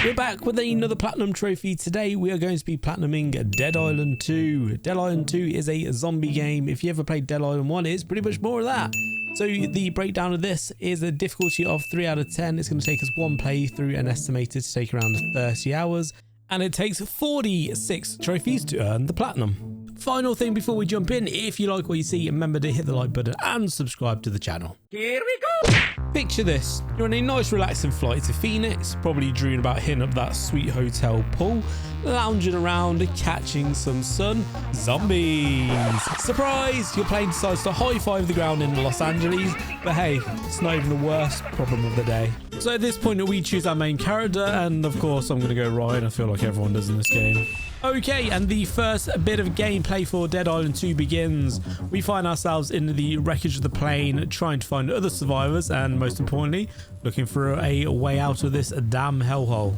We're back with another platinum trophy. Today we are going to be platinuming Dead Island 2. Dead Island 2 is a zombie game. If you ever played Dead Island 1, it's pretty much more of that. So the breakdown of this is a difficulty of 3 out of 10. It's going to take us one playthrough and estimated to take around 30 hours. And it takes 46 trophies to earn the platinum. Final thing before we jump in, if you like what you see, remember to hit the like button and subscribe to the channel. Here we go! Picture this, you're on a nice relaxing flight to Phoenix, probably dreaming about hitting up that sweet hotel pool, lounging around, catching some sun. Zombies! Surprise! Your plane decides to high-five the ground in Los Angeles, but hey, it's not even the worst problem of the day. So at this point we choose our main character, and of course I'm going to go Ryan. I feel like everyone does in this game. Okay, and the first bit of gameplay for Dead Island 2 begins. We find ourselves in the wreckage of the plane, trying to find other survivors, and most importantly, looking for a way out of this damn hellhole.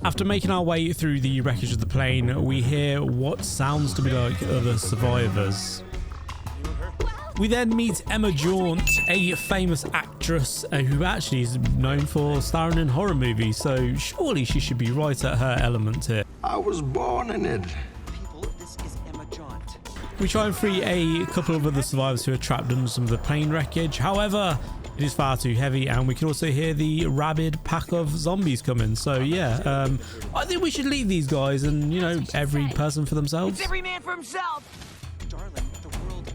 After making our way through the wreckage of the plane, we hear what sounds to be like other survivors. We then meet Emma Jaunt, a famous actress who actually is known for starring in horror movies, so surely she should be right at her element here. I was born in it. People, this is Emma Jaunt. We try and free a couple of other survivors who are trapped under some of the plane wreckage. However, it is far too heavy, and we can also hear the rabid pack of zombies coming. So yeah, I think we should leave these guys and, you know, every person for themselves. It's every man for himself. Darling, the world.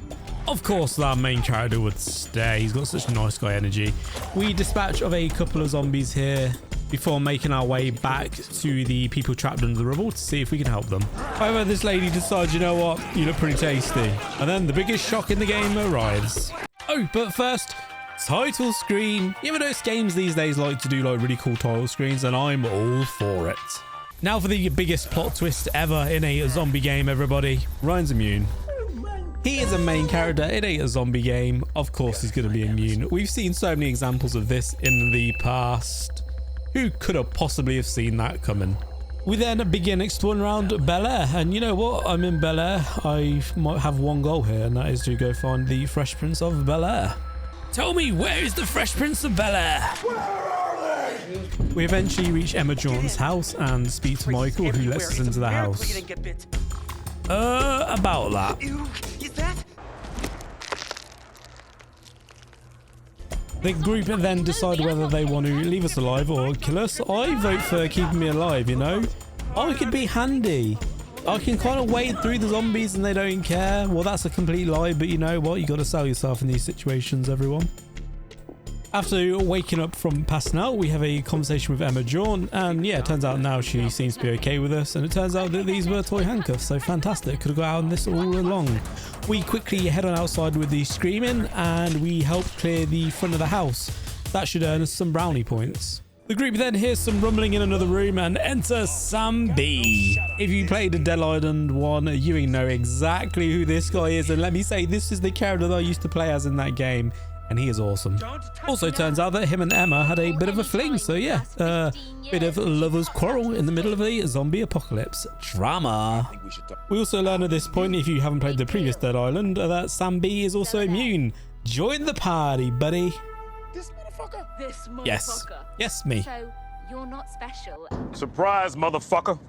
Of course, our main character would stay. He's got such nice guy energy. We dispatch of a couple of zombies here before making our way back to the people trapped under the rubble to see if we can help them. However, this lady decides, you know what, you look pretty tasty. And then the biggest shock in the game arrives. Oh, but first, title screen. You ever notice games these days like to do like really cool title screens, and I'm all for it. Now for the biggest plot twist ever in a zombie game, everybody. Ryan's immune. He is a main character in a zombie game. Of course he's going to be immune. We've seen so many examples of this in the past. Who could have possibly have seen that coming? We then begin exploring around Bel Air, and you know what? I'm in Bel Air. I might have one goal here, and that is to go find the Fresh Prince of Bel Air. Tell me, where is the Fresh Prince of Bel Air? Where are they? We eventually reach Emma Jaunt's house and speak to Michael, who lets us into the house. About that. Is that? The group then decide whether they want to leave us alive or kill us. I vote for keeping me alive, you know? I could be handy. I can kind of wade through the zombies and they don't care. Well, that's a complete lie, but you know what? You got to sell yourself in these situations, everyone. After waking up from passing out, we have a conversation with Emma Jaunt, and yeah, it turns out now she seems to be okay with us, and it turns out that these were toy handcuffs, so fantastic. Could have got out on this all along. We quickly head on outside with the screaming, and we help clear the front of the house. That should earn us some brownie points. The group then hears some rumbling in another room and enter Sam B. If you played a Dead Island 1, you know exactly who this guy is, and let me say, this is the character that I used to play as in that game. And he is awesome. Also turns out that him and Emma had a bit of a fling, so yeah, bit of lovers quarrel in the middle of a zombie apocalypse. Drama. We also learn at this point, if you haven't played the previous Dead Island, that Sam B is also immune. Join the party, buddy. This motherfucker. Yes. Yes, me. So you're not special. Surprise, motherfucker.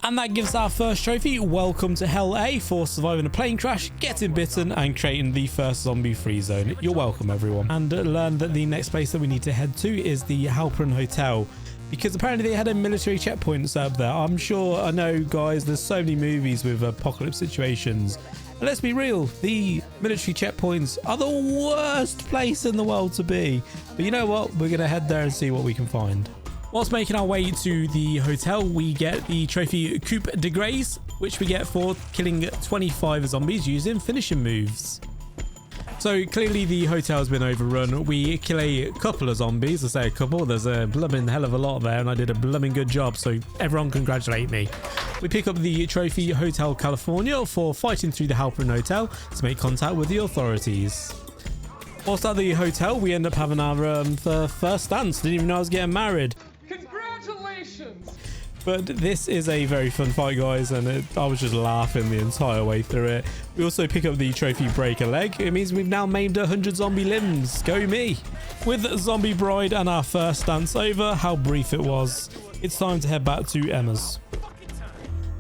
And that gives our first trophy. Welcome to Hell A for surviving a plane crash, getting bitten, and creating the first zombie-free zone. You're welcome, everyone. And learn that the next place that we need to head to is the Halperin Hotel, because apparently they had a military checkpoint up there. I'm sure, I know, guys, there's so many movies with apocalypse situations. And let's be real, the military checkpoints are the worst place in the world to be. But you know what? We're going to head there and see what we can find. Whilst making our way to the hotel, we get the trophy Coupe de Grace, which we get for killing 25 zombies using finishing moves. So clearly the hotel has been overrun. We kill a couple of zombies. I say a couple, there's a blooming hell of a lot there, and I did a blooming good job, so everyone congratulate me. We pick up the trophy Hotel California for fighting through the Halperin Hotel to make contact with the authorities. Whilst at the hotel, we end up having our first dance. Didn't even know I was getting married. Congratulations! But this is a very fun fight, guys, and I was just laughing the entire way through it. We also pick up the trophy Break a Leg. It means we've now maimed 100 zombie limbs. Go me! With Zombie Bride and our first dance over, how brief it was. it's time to head back to Emma's.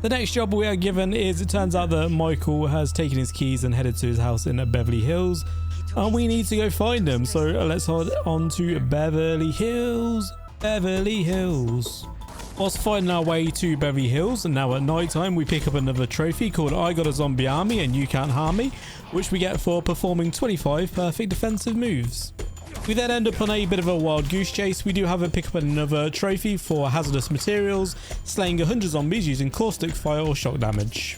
The next job we are given is, it turns out that Michael has taken his keys and headed to his house in Beverly Hills, and we need to go find him. So let's head on to Beverly Hills. Beverly Hills. Whilst finding our way to Beverly Hills, and now at night time, we pick up another trophy called I Got a Zombie Army and You Can't Harm Me, which we get for performing 25 perfect defensive moves. We then end up on a bit of a wild goose chase. We do have to pick up another trophy for hazardous materials, slaying 100 zombies using caustic fire or shock damage.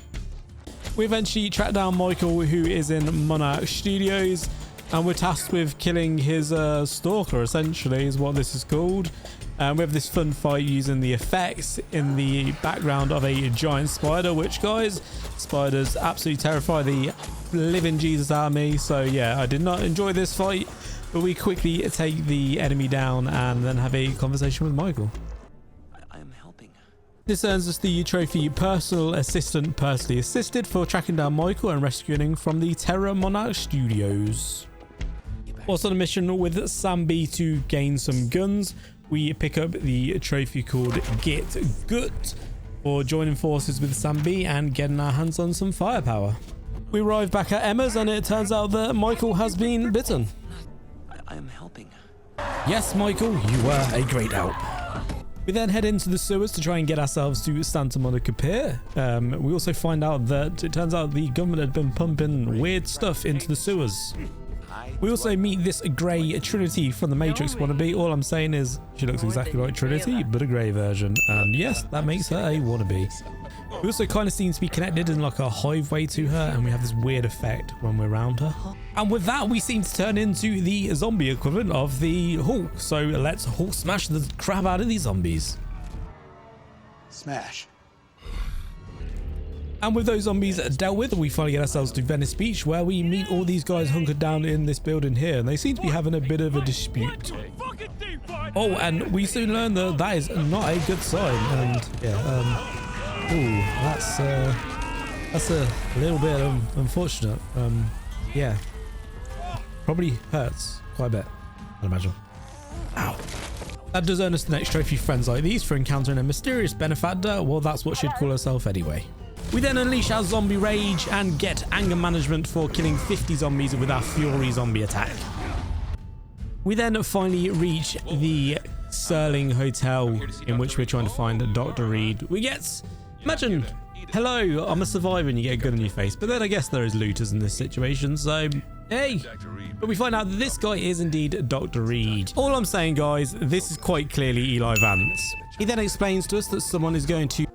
We eventually track down Michael, who is in Monarch Studios, and we're tasked with killing his stalker, essentially, is what this is called. We have this fun fight using the effects in the background of a giant spider, which, guys, spiders absolutely terrify the living Jesus out of me. So yeah, I did not enjoy this fight, but we quickly take the enemy down and then have a conversation with Michael. I am helping. This earns us the trophy Personal Assistant Personally Assisted for tracking down Michael and rescuing him from the Terror Monarch Studios. Also on a mission with Sam B to gain some guns, we pick up the trophy called Get Gut for joining forces with Sam B and getting our hands on some firepower. We arrive back at Emma's and it turns out that Michael has been bitten. I am helping. Yes, Michael, you were a great help. We then head into the sewers to try and get ourselves to Santa Monica Pier. We also find out that it turns out the government had been pumping weird stuff into the sewers. We also meet this grey Trinity from the Matrix wannabe. All I'm saying is she looks exactly like Trinity, but a grey version. And yes, that makes her a wannabe. We also kind of seem to be connected in like a hive way to her, and we have this weird effect when we're around her. And with that, we seem to turn into the zombie equivalent of the Hulk. So let's Hulk smash the crap out of these zombies. Smash. And with those zombies dealt with, we finally get ourselves to Venice Beach, where we meet all these guys hunkered down in this building here, and they seem to be having a bit of a dispute. Oh, and we soon learn that that is not a good sign, and yeah, ooh, that's a little bit unfortunate. Yeah, probably hurts quite a bit, I'd imagine. Ow. That does earn us the next trophy, Friends Like These, for encountering a mysterious benefactor. Well, that's what she'd call herself anyway. We then unleash our zombie rage and get anger management for killing 50 zombies with our Fury zombie attack. We then finally reach the Sterling Hotel, in which we're trying to find Dr. Reed. We get, imagine, hello, I'm a survivor, and you get a gun in your face. But then I guess there is looters in this situation, so hey. But we find out that this guy is indeed Dr. Reed. All I'm saying, guys, this is quite clearly Eli Vance. He then explains to us that someone is going to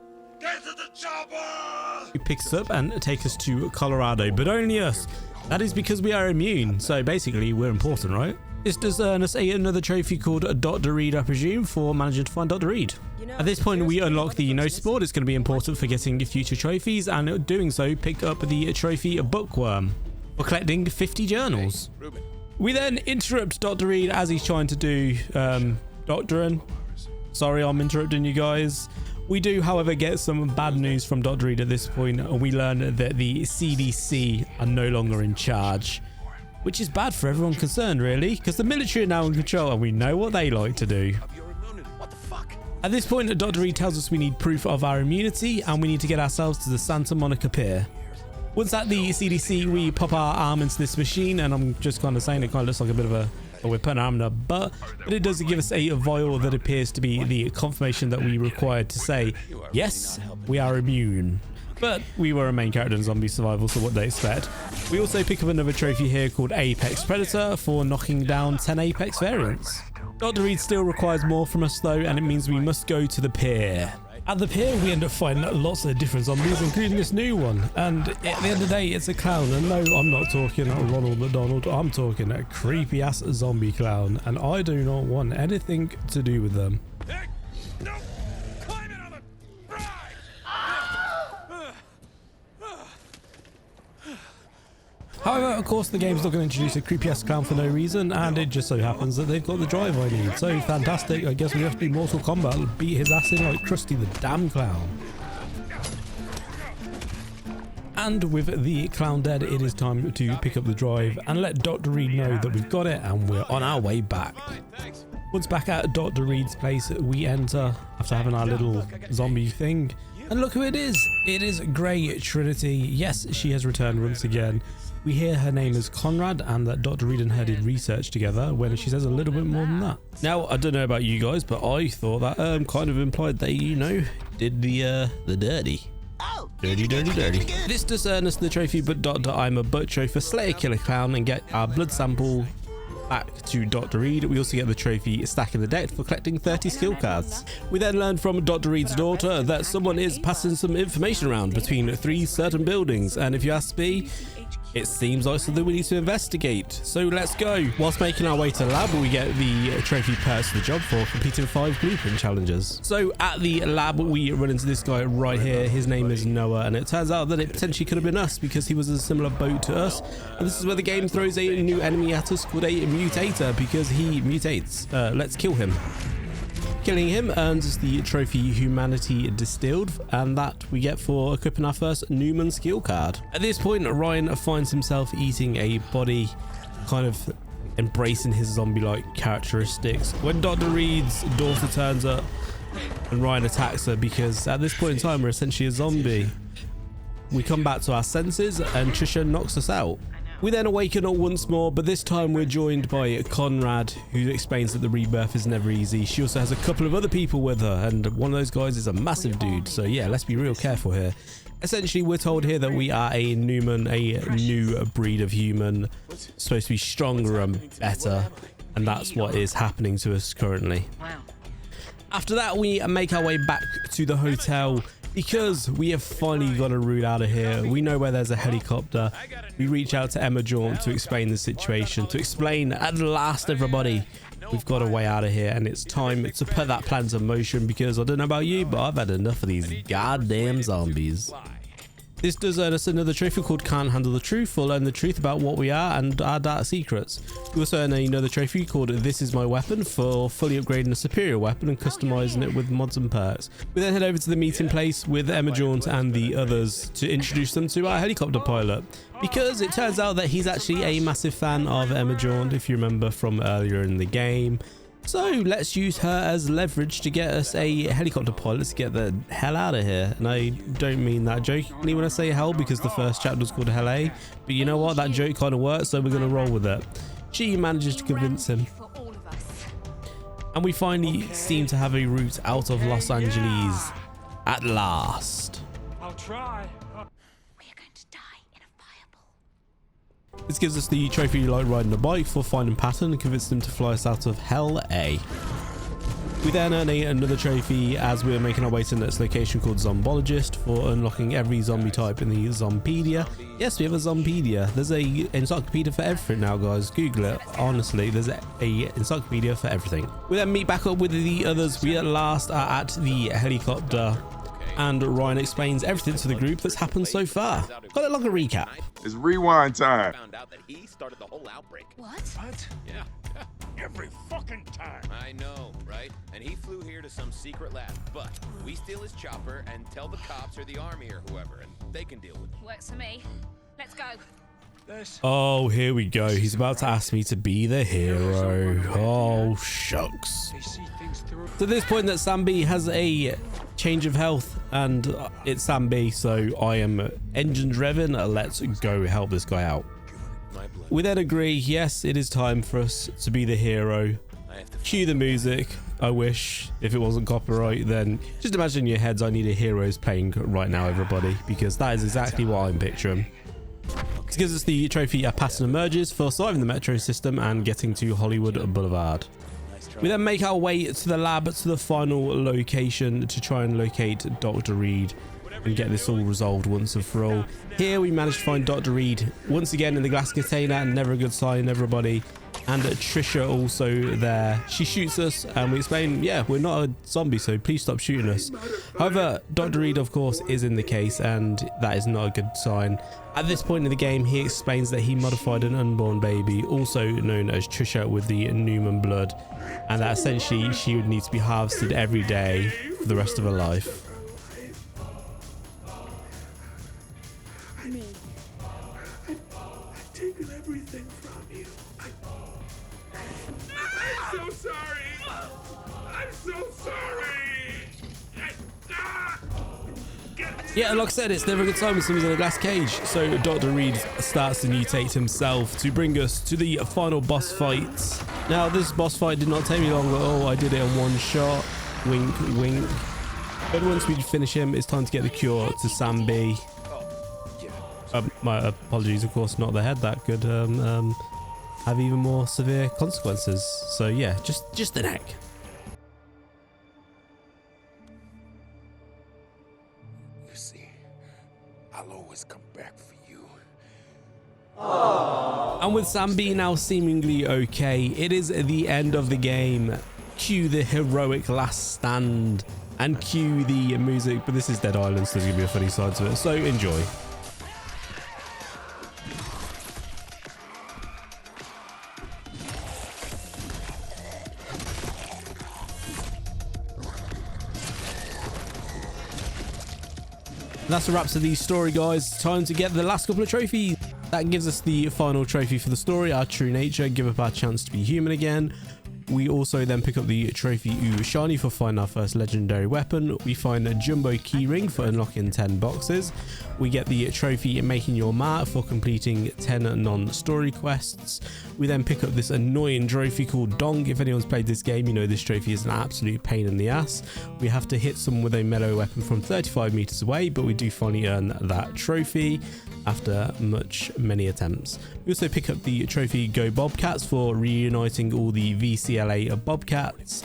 pick us up and take us to Colorado, but only us. That is because we are immune, so basically we're important, right? This does earn us another trophy called Dr. Reed, I presume, for managing to find Dr. Reed. At this point, we unlock the notice board. It's going to be important for getting future trophies, and doing so, pick up the trophy Bookworm for collecting 50 journals. We then interrupt Dr. Reed as he's trying to do doctoring. Sorry, I'm interrupting you guys. We do, however, get some bad news from Dr. Reed at this point, and we learn that the CDC are no longer in charge, which is bad for everyone concerned, really, because the military are now in control, and we know what they like to do. At this point, Dr. Reed tells us we need proof of our immunity, and we need to get ourselves to the Santa Monica Pier. Once at the CDC, we pop our arm into this machine, and I'm just kind of saying it kind of looks like a bit of a... we're putting our arm in our butt, but it does give us a vial that appears to be the confirmation that we required to say, yes, we are immune. But we were a main character in Zombie Survival, so what they expect. We also pick up another trophy here called Apex Predator for knocking down 10 Apex variants. Dr. Reed still requires more from us though, and it means we must go to the pier. At the pier, we end up finding lots of different zombies, including this new one. And at the end of the day, it's a clown. And no, I'm not talking Ronald McDonald. I'm talking a creepy-ass zombie clown. And I do not want anything to do with them. However, of course, the game's not going to introduce a creepy-ass clown for no reason, and it just so happens that they've got the drive I need. So fantastic, I guess we have to do Mortal Kombat and beat his ass in like Krusty the damn clown. And with the clown dead, it is time to pick up the drive and let Dr. Reed know that we've got it and we're on our way back. Once back at Dr. Reed's place, we enter after having our little zombie thing. And look who it is. It is Grey Trinity. Yes, she has returned once again. We hear her name is Conrad and that Dr. Reed and her did research together when she says a little bit more than that. Now, I don't know about you guys, but I thought that kind of implied they, you know, did the dirty. Dirty. This does earn us the trophy, but Dr. I'm a butt trophy, slay a killer clown and get our blood sample back to Dr. Reed. We also get the trophy stack in the deck for collecting 30 skill cards. We then learn from Dr. Reed's daughter that someone is passing some information around between 3 certain buildings, and if you ask me, it seems like something we need to investigate. So let's go. Whilst making our way to the lab, we get the trophy perks for the job for completing 5 blueprint challenges. So at the lab, we run into this guy right here. His name is Noah, and it turns out that it potentially could have been us because he was a similar boat to us. And this is where the game throws a new enemy at us called a mutator because he mutates. Let's kill him. Killing him earns us the trophy Humanity Distilled, and that we get for equipping our first Newman skill card. At this point, Ryan finds himself eating a body, kind of embracing his zombie-like characteristics. When Dr. Reed's daughter turns up and Ryan attacks her because at this point in time we're essentially a zombie. We come back to our senses and Trisha knocks us out. We then awaken once more, but this time we're joined by Conrad, who explains that the rebirth is never easy. She also has a couple of other people with her, and one of those guys is a massive dude. So yeah, let's be real careful here. Essentially, we're told here that we are a Newman, a new breed of human, supposed to be stronger and better, and that's what is happening to us currently. After that, we make our way back to the hotel because we have finally got a route out of here. We know where there's a helicopter. We reach out to Emma Jaunt to explain the situation, to explain at last, everybody, we've got a way out of here and it's time to put that plan into motion because I don't know about you, but I've had enough of these goddamn zombies. This does earn us another trophy called Can't Handle the Truth. We'll learn the truth about what we are and our dark secrets. We also earn another trophy called This Is My Weapon for fully upgrading a superior weapon and customizing it with mods and perks. We then head over to the meeting place with Emma Jaunt and the others to introduce them to our helicopter pilot, because it turns out that he's actually a massive fan of Emma Jaunt, if you remember from earlier in the game. So let's use her as leverage to get us a helicopter pilot to get the hell out of here. And I don't mean that jokingly when I say hell, because the first chapter was called Hell A. But you know what? That joke kind of works, so we're going to roll with it. She manages to convince him. And we finally seem to have a route out of Los Angeles at last. I'll try. This gives us the trophy like riding a bike for finding Patton and convince them to fly us out of Hell A. We then earn another trophy as we're making our way to the next location called Zombologist for unlocking every zombie type in the Zompedia. Yes, we have a Zompedia. There's a encyclopedia for everything now, guys. Google it. Honestly, there's a encyclopedia for everything. We then meet back up with the others. We at last are at the helicopter, and Ryan explains everything to the group that's happened so far. Got a longer recap. It's rewind time. Found out that he started the whole outbreak. What? Yeah. Every fucking time. I know, right? And he flew here to some secret lab, but we steal his chopper and tell the cops or the army or whoever, and they can deal with it. Works for me. Let's go. Oh, here we go. He's about to ask me to be the hero. Oh, shucks. To this point that Sam B has a change of health, and it's Sam B, so I am engines revving. Let's go help this guy out. We then agree, yes, it is time for us to be the hero. Cue the music. I wish if it wasn't copyright, then just imagine in your heads I need a heroes playing right now, everybody, because that is exactly what I'm picturing. This gives us the trophy Patton Emerges for surviving the metro system and getting to Hollywood Boulevard. We then make our way to the lab, to the final location to try and locate Dr. Reed and get this all resolved once and for all. Here we managed to find Dr. Reed once again in the glass container, never a good sign, everybody. And Trisha also there. She shoots us and we explain, yeah, we're not a zombie, so please stop shooting us. However, Dr. Reed, of course, is in the case, and that is not a good sign. At this point in the game, he explains that he modified an unborn baby, also known as Trisha with the Newman blood, and that essentially she would need to be harvested every day for the rest of her life. I've taken everything from you. I'm so sorry. Yeah, like I said, it's never a good time when someone's in a glass cage. So Dr. Reed starts to mutate himself to bring us to the final boss fight. Now, this boss fight did not take me long at all. I did it in one shot. Wink, wink. But once we finish him, it's time to get the cure to Sam B. My apologies, of course, not the head. That could have even more severe consequences. So yeah, just the neck. You see, I'll always come back for you. And with Sam B now seemingly okay, it is the end of the game. Cue the heroic last stand and cue the music, but this is Dead Island, so there's gonna be a funny side to it, so enjoy. That's a wrap to the story, guys. Time to get the last couple of trophies. That gives us the final trophy for the story, our true nature, give up our chance to be human again. We also then pick up the trophy Ooh Shiny for finding our first legendary weapon. We find a jumbo keyring for unlocking 10 boxes. We get the trophy Making Your Mat for completing 10 non-story quests. We then pick up this annoying trophy called Dong. If anyone's played this game, you know this trophy is an absolute pain in the ass. We have to hit someone with a melee weapon from 35 meters away, but we do finally earn that trophy after many attempts. We also pick up the trophy Go Bobcats for reuniting all the VCLA Bobcats.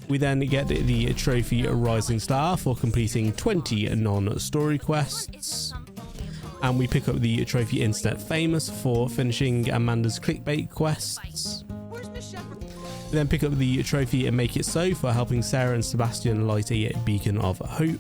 We then get the trophy Rising Star for completing 20 non-story quests. And we pick up the trophy Internet Famous for finishing Amanda's clickbait quests. We then pick up the trophy and Make It So for helping Sarah and Sebastian light a beacon of hope.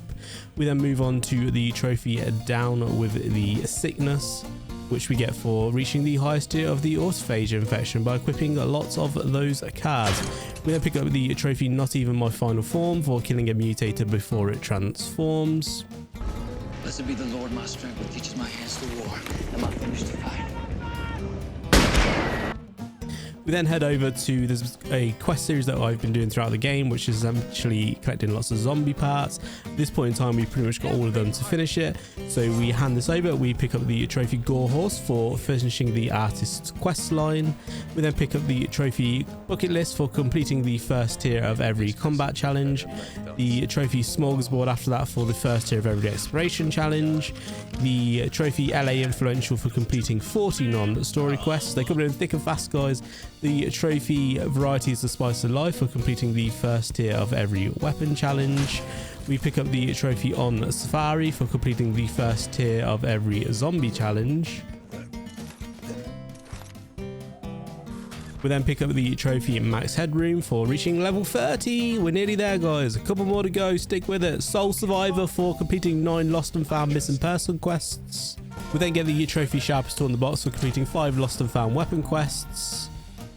We then move on to the trophy Down with the Sickness, which we get for reaching the highest tier of the autophagy infection by equipping lots of those cards. We then pick up the trophy Not Even My Final Form for killing a mutator before it transforms. Blessed be the Lord, my strength, who teaches my hands to war and my fingers to fight. We then head over to, there's a quest series that I've been doing throughout the game, which is actually collecting lots of zombie parts. At this point in time, we've pretty much got all of them to finish it. So we hand this over. We pick up the trophy Gore Horse for finishing the artist's quest line. We then pick up the trophy Bucket List for completing the first tier of every combat challenge. The trophy Smorgasbord after that for the first tier of every exploration challenge. The trophy LA Influential for completing 40 non-story quests. They come in thick and fast, guys. The trophy Variety is the Spice of Life for completing the first tier of every weapon challenge. We pick up the trophy On Safari for completing the first tier of every zombie challenge. We then pick up the trophy Max Headroom for reaching level 30. We're nearly there, guys. A couple more to go. Stick with it. Soul Survivor for completing 9 Lost and Found Missing Person quests. We then get the trophy Sharpest Tool in the Box for completing 5 Lost and Found Weapon quests.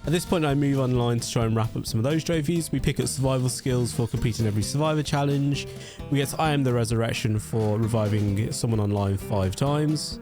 At this point, I move online to try and wrap up some of those trophies. We pick up survival skills for completing every survivor challenge. We get I Am the Resurrection for reviving someone online 5 times.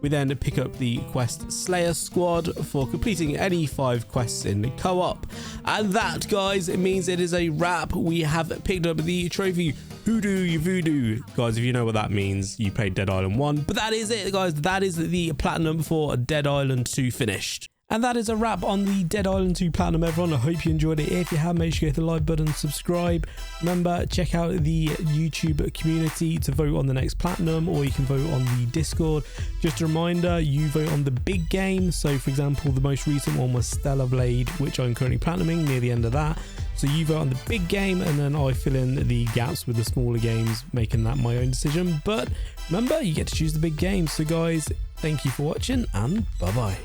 We then pick up the quest Slayer Squad for completing any 5 quests in co-op. And that, guys, it means it is a wrap. We have picked up the trophy Hoodoo Voodoo. Guys, if you know what that means, you played Dead Island 1. But that is it, guys. That is the platinum for Dead Island 2 finished. And that is a wrap on the Dead Island 2 Platinum, everyone. I hope you enjoyed it. If you have, make sure you hit the like button, subscribe. Remember, check out the YouTube community to vote on the next Platinum, or you can vote on the Discord. Just a reminder, you vote on the big game. So, for example, the most recent one was Stellar Blade, which I'm currently Platinuming, near the end of that. So you vote on the big game, and then I fill in the gaps with the smaller games, making that my own decision. But remember, you get to choose the big game. So, guys, thank you for watching, and bye-bye.